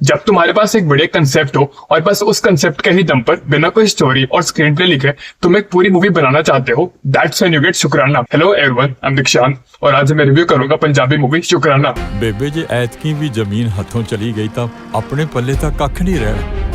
जब तुम्हारे पास एक बढ़िया कंसेप्ट हो और बस उस कंसेप्ट के ही दम पर बिना कोई स्टोरी और स्क्रीन प्ले लिखे तुम एक पूरी मूवी बनाना चाहते हो, दैट्स व्हेन यू गेट शुक्राना। हेलो एवरीवन, आई एम दीक्षांत और आज मैं रिव्यू करूंगा पंजाबी मूवी शुक्राना। बेबे जे ऐतकी भी जमीन हथों चली गई तो अपने पल्ले तक कख नहीं रहा।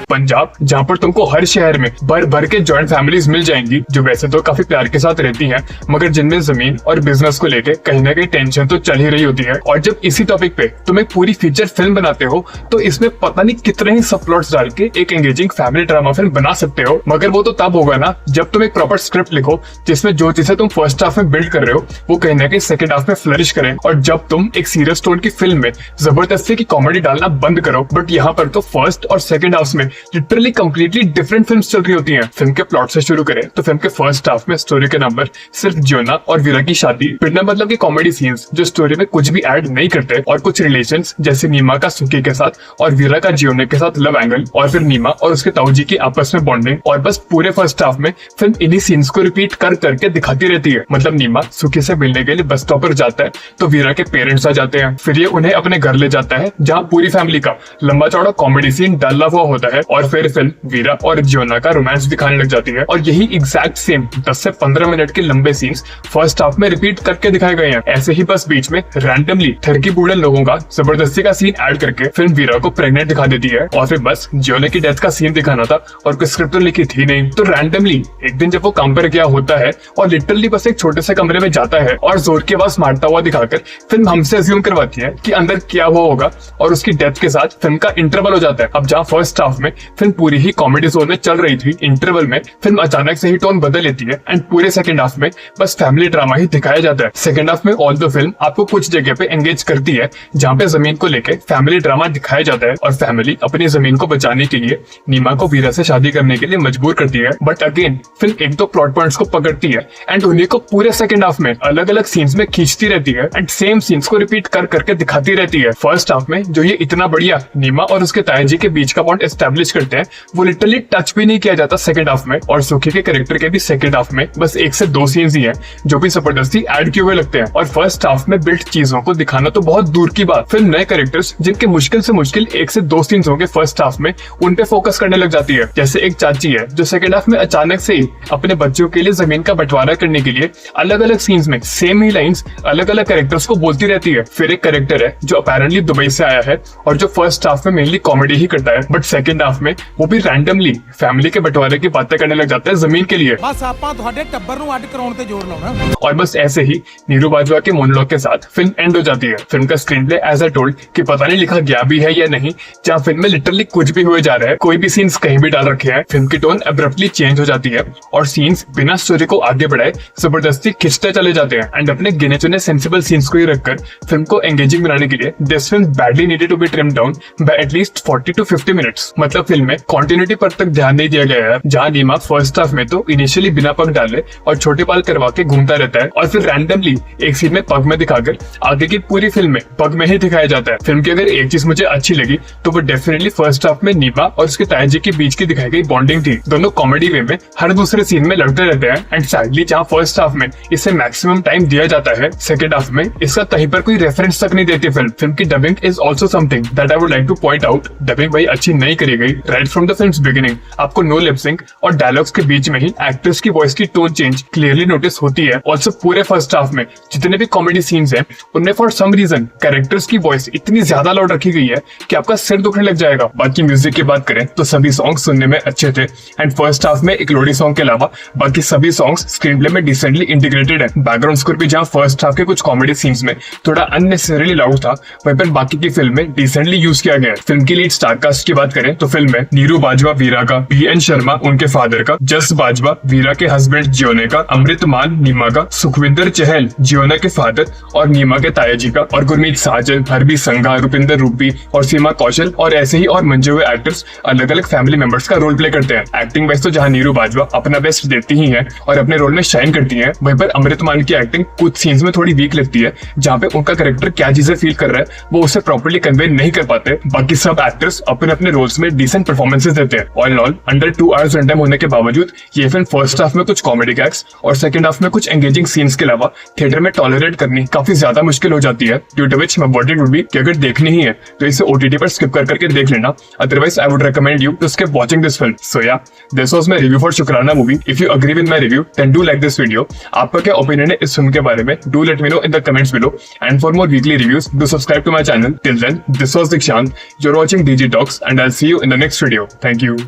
पंजाब, जहाँ पर तुमको हर शहर में भर भर के जॉइंट फैमिलीज मिल जाएंगी जो वैसे तो काफी प्यार के साथ रहती हैं, मगर जिनमें जमीन और बिजनेस को लेके कहीं ना कहीं टेंशन तो चल ही रही होती है। और जब इसी टॉपिक पे तुम एक पूरी फीचर फिल्म बनाते हो तो इसमें पता नहीं कितने ही सब प्लॉट्स डाल के एक एंगेजिंग फैमिली ड्रामा फिल्म बना सकते हो। मगर वो तो तब होगा ना जब तुम एक प्रॉपर स्क्रिप्ट लिखो जिसमें जो चीजें तुम फर्स्ट हाफ में बिल्ड कर रहे हो वो कहीं ना कहीं सेकंड हाफ में फ्लरिश करें, और जब तुम एक सीरियस टोन की फिल्म में जबरदस्ती की कॉमेडी डालना बंद करो। बट यहाँ पर तो फर्स्ट और सेकंड हाफ में लिटरली कंप्लीटली डिफरेंट फिल्म्स चल रही होती हैं। फिल्म के प्लॉट से शुरू करें तो फिल्म के फर्स्ट हाफ में स्टोरी के नंबर सिर्फ जियोना और वीरा की शादी, बिना मतलब की कॉमेडी सीन्स जो स्टोरी में कुछ भी ऐड नहीं करते, और कुछ रिलेशंस जैसे नीमा का सुकी के साथ और वीरा का जियोना के साथ लव एंगल, और फिर नीमा और उसके ताऊजी की आपस में बॉन्डिंग। और बस पूरे फर्स्ट हाफ में फिल्म इन्हीं सीन्स को रिपीट कर करके दिखाती रहती है। मतलब नीमा सुकी से मिलने के लिए बस स्टॉप पर जाता है तो वीरा के पेरेंट्स आ जाते हैं, फिर ये उन्हें अपने घर ले जाता है जहाँ पूरी फैमिली का लंबा चौड़ा कॉमेडी सीन डाला हुआ होता है, और फिर फिल्म वीरा और जियोना का रोमांस दिखाने लग जाती है। और यही एग्जैक्ट सेम 10 से 15 मिनट के लंबे सीन्स फर्स्ट हाफ में रिपीट करके दिखाए गए हैं। ऐसे ही बस बीच में रैंडमली थरकी बूढ़े लोगों का जबरदस्ती का सीन ऐड करके फिल्म वीरा को प्रेग्नेंट दिखा देती है। और फिर बस जियोना की डेथ का सीन दिखाना था और कोई स्क्रिप्ट तो लिखी थी नहीं, तो रैंडमली एक दिन जब वो काम पर गया होता है और लिटरली बस एक छोटे से कमरे में जाता है और जोर की आवाज मारता हुआ दिखाकर फिल्म हमसे अज्यूम करवाती है कि अंदर क्या हुआ होगा, और उसकी डेथ के साथ फिल्म का इंटरवल हो जाता है। अब जहाँ फर्स्ट हाफ में फिल्म पूरी ही कॉमेडी जोन में चल रही थी, इंटरवल में फिल्म अचानक से ही टोन बदल लेती है एंड पूरे सेकंड हाफ में बस फैमिली ड्रामा ही दिखाया जाता है। सेकंड हाफ में ऑल द फिल्म आपको कुछ जगह पे एंगेज करती है जहाँ पे जमीन को लेके फैमिली ड्रामा दिखाया जाता है और फैमिली अपनी जमीन को बचाने के लिए नीमा को वीरा से शादी करने के लिए मजबूर करती है। बट अगेन फिल्म एक दो प्लॉट पॉइंट्स को पकड़ती है एंड उन्हीं को पूरे सेकंड हाफ में अलग अलग सीन्स में खींचती रहती है एंड सेम सीन्स को रिपीट कर करके दिखाती रहती है। फर्स्ट हाफ में जो ये इतना बढ़िया नीमा और उसके ताया जी के बीच का बॉन्ड एस्टेब्लिश करते हैं वो लिटरली टच भी नहीं किया जाता सेकंड हाफ में। और सुखी के कैरेक्टर के भी सेकंड हाफ में बस 1 से 2 सीन्स ही हैं जो भी जबरदस्ती ऐड किए हुए लगते हैं। और फर्स्ट हाफ में बिल्ड चीजों को दिखाना तो बहुत दूर की बात, फिल्म नए कैरेक्टर्स जिनके मुश्किल से मुश्किल 1 से 2 सीन्स होंगे फर्स्ट हाफ में उन पे फोकस करने लग जाती है। जैसे एक चाची है जो सेकंड हाफ में अचानक से ही अपने बच्चों के लिए जमीन का बंटवारा करने के लिए अलग अलग सीन्स में सेम ही लाइन्स अलग अलग कैरेक्टर्स को बोलती रहती है। फिर एक कैरेक्टर है जो अपेरेंटली दुबई से आया है और जो फर्स्ट हाफ में मेनली कॉमेडी ही करता है, बट सेकंड हाफ में वो भी रैंडमली फैमिली के बंटवारे की बातें करने लग जाता है जमीन के लिए। बस आपां तुहाडे टब्बर नूं अड्ड कराउण ते जोर लाउणा। और बस ऐसे ही नीरू बाजवा के मोनोलॉग के साथ फिल्म एंड हो जाती है। फिल्म का screenplay as I told कि पता नहीं लिखा गया भी है या नहीं, जहाँ फिल्म में लिटरली कुछ भी हुए जा रहा है, कोई भी सीन्स कहीं भी डाल रखे हैं। फिल्म की टोन अब्रप्टली चेंज हो जाती है और सीन्स बिना स्टोरी को आगे बढ़ाए जबरदस्ती खिंचते चले जाते हैं एंड अपने गिने चुने सेंसिबल सीन्स को ही रखकर फिल्म को एंगेजिंग बनाने के लिए this film badly needed to be trimmed down by at least 40 to 50 minutes. मतलब फिल्म में कंटिन्यूटी पर तक ध्यान नहीं दिया गया है, जहाँ नीमा फर्स्ट हाफ में तो इनिशियली बिना पग डाले और छोटे बाल करवा के घूमता रहता है और फिर रैंडमली एक सीन में पग में दिखाकर आगे की पूरी फिल्म में पग में ही दिखाया जाता है। फिल्म की अगर एक चीज मुझे अच्छी लगी तो वो डेफिनेटली फर्स्ट हाफ में नीमा और उसके ताया जी के बीच की दिखाई गई बॉन्डिंग थी। दोनों कॉमेडी वे में हर दूसरे सीन में लड़ते रहते हैं एंड सैडली जहाँ फर्स्ट हाफ में इसे मैक्सिमम टाइम दिया जाता है, सेकंड हाफ में इसका कहीं पर कोई रेफरेंस तक नहीं देती फिल्म। फिल्म की dubbing is also something that I would like two point out. Dubbing भाई अच्छी नहीं करी गई। Right from the films beginning आपको नो लिप सिंक और डायलॉग्स के बीच में ही एक्टर्स की वॉइस की टोन चेंज क्लियरली नोटिस होती है। ऑल्सो पूरे फर्स्ट हाफ में जितने भी कॉमेडी सीन्स हैं उनमें फॉर सम रीजन कैरेक्टर्स की वॉइस इतनी ज्यादा लाउड रखी गई है कि आपका सिर दुखने लग जाएगा। बाकी म्यूजिक की बात करें तो सभी सॉन्ग सुनने में अच्छे थे एंड फर्स्ट हाफ में एक लोडी सॉन्ग के अलावा बाकी सभी सॉन्ग्स स्क्रीन प्ले में डिसेंटली इंटीग्रेटेड है। बैकग्राउंड स्कोर भी जहाँ फर्स्ट हाफ के कुछ कॉमेडी सीन्स में थोड़ा अननेसेसरीली लाउड था वहीं पर बाकी की फिल्म में डिसेंटली यूज किया गया है। फिल्म की लीड स्टार कास्ट की बात करें तो फिल्म में नीरू बाजवा वीरा का, BN शर्मा उनके फादर का, जस बाजवा वीरा के हस्बैंड जियोने का, अमृत मान नीमा का, सुखविंदर चहल जियोना के फादर और नीमा के ताया जी का, और गुरमीत साजन, हरबी संघा, रुपिंदर रूपी और सीमा कौशल और ऐसे ही और मंजे हुए एक्टर्स अलग अलग फैमिली मेंबर्स का रोल प्ले करते हैं। एक्टिंग वाइज तो जहाँ नीरू बाजवा अपना बेस्ट देती ही है और अपने रोल में शाइन करती है, वहीं पर अमृत मान की एक्टिंग कुछ सीन्स में थोड़ी वीक लगती है जहाँ पे उनका कैरेक्टर क्या चीजें फील कर रहा है वो उसे प्रॉपर्ली कन्वे नहीं कर पाते। बाकी सब एक्टर्स अपने अपने रोल्स में डिसेंट परफॉर्मेंसेस देते हैं। All in all under 2 hours run time होने के बावजूद ये फिल्म फर्स्ट हाफ में कुछ कॉमेडी गैग्स और सेकंड हाफ में कुछ एंगेजिंग सीन्स के अलावा थिएटर में टॉलरेट करनी काफी ज्यादा मुश्किल हो जाती है। Due to which my verdict would be कि अगर देखनी ही है तो इसे ओटीटी पर स्किप करके देख लेना, otherwise I would recommend you to skip watching this film. So yeah, this was my review for Shukrana movie. If you agree with my review then do like this video. आपका क्या opinion है इस film के बारे में? Do let me know in the comments below, and for more weekly reviews do subscribe to my channel. Till then, this was Dikshant, you're watching DG Talks, and I'll see you in the next video. Thank you.